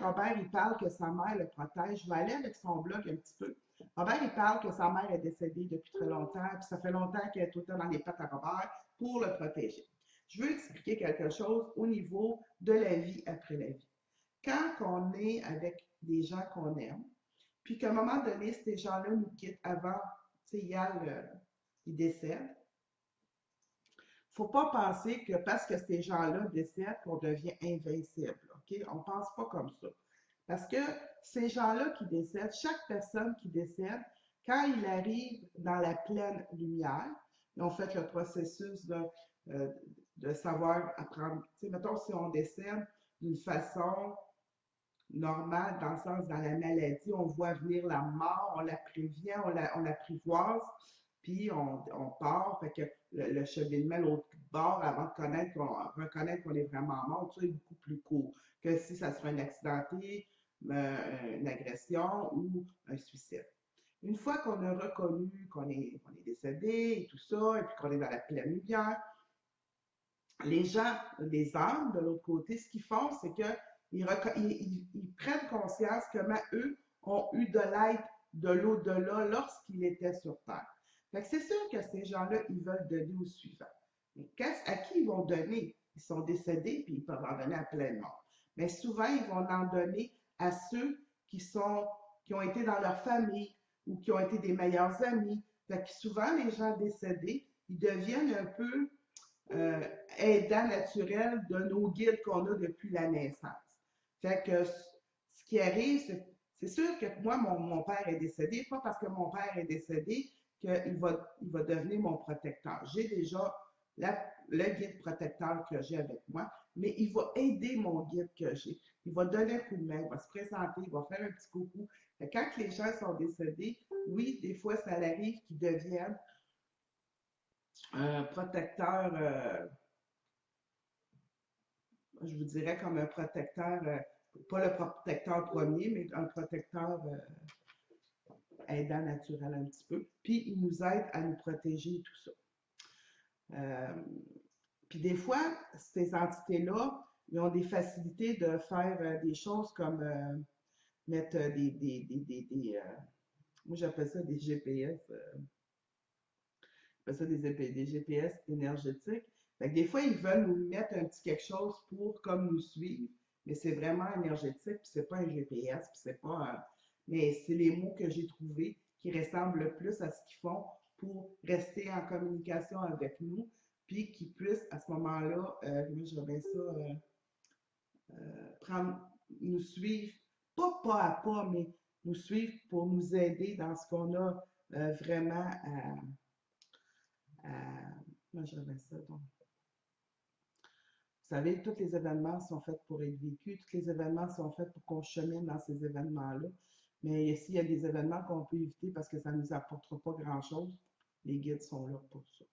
Robert, il parle que sa mère le protège. Je vais aller avec son blog un petit peu. Robert, il parle que sa mère est décédée depuis très longtemps, puis ça fait longtemps qu'elle est tout le temps dans les pattes à Robert pour le protéger. Je veux expliquer quelque chose au niveau de la vie après la vie. Quand on est avec des gens qu'on aime, puis qu'à un moment donné, ces gens-là nous quittent avant, tu sais, ils décèdent, faut pas penser que parce que ces gens-là décèdent qu'on devient invincible, OK? On pense pas comme ça. Parce que ces gens-là qui décèdent, chaque personne qui décède, quand il arrive dans la pleine lumière, ils ont fait le processus euh, de savoir apprendre. Tu sais, mettons, si on décède d'une façon normale, dans le sens dans la maladie, on voit venir la mort, on la prévient, on l'apprivoise, puis on part, fait que le cheminement l'autre bord avant de reconnaître qu'on est vraiment mort, tout ça est beaucoup plus court que si ça serait un accidenté, une agression ou un suicide. Une fois qu'on a reconnu qu'on est décédé et tout ça, et puis qu'on est dans la pleine lumière, les gens, les âmes de l'autre côté, ce qu'ils font, c'est qu'ils prennent conscience comment eux ont eu de l'aide de l'au-delà lorsqu'ils étaient sur Terre. Fait que c'est sûr que ces gens-là, ils veulent donner au suivant. Mais à qui ils vont donner? Ils sont décédés, puis ils peuvent en donner à plein de monde. Mais souvent, ils vont en donner à ceux qui ont été dans leur famille ou qui ont été des meilleurs amis. Fait que souvent, les gens décédés, ils deviennent un peu euh, aidant naturel de nos guides qu'on a depuis la naissance. Fait que ce qui arrive, c'est sûr que moi, mon père est décédé, pas parce que mon père est décédé il va devenir mon protecteur. J'ai déjà le guide protecteur que j'ai avec moi, mais il va aider mon guide que j'ai. Il va donner un coup de main, il va se présenter, il va faire un petit coucou. Quand les gens sont décédés, oui, des fois, ça arrive qu'ils deviennent un protecteur je vous dirais comme un protecteur, pas le protecteur premier, mais un protecteur aidant naturel un petit peu. Puis il nous aide à nous protéger et tout ça. Euh, Puis des fois, ces entités-là, ils ont des facilités de faire des choses comme mettre moi j'appelle ça des GPS, j'appelle ça des GPS énergétiques. Fait que des fois, ils veulent nous mettre un petit quelque chose pour comme nous suivre, mais c'est vraiment énergétique, puis c'est pas un GPS, puis c'est pas mais c'est les mots que j'ai trouvés qui ressemblent le plus à ce qu'ils font pour rester en communication avec nous, puis qu'ils puissent à ce moment-là, moi je bien ça, prendre, nous suivre, pas à pas, mais nous suivre pour nous aider dans ce qu'on a vraiment moi je bien ça. Donc, vous savez, tous les événements sont faits pour être vécus, tous les événements sont faits pour qu'on chemine dans ces événements-là. Mais s'il y a des événements qu'on peut éviter parce que ça ne nous apportera pas grand-chose, les guides sont là pour ça.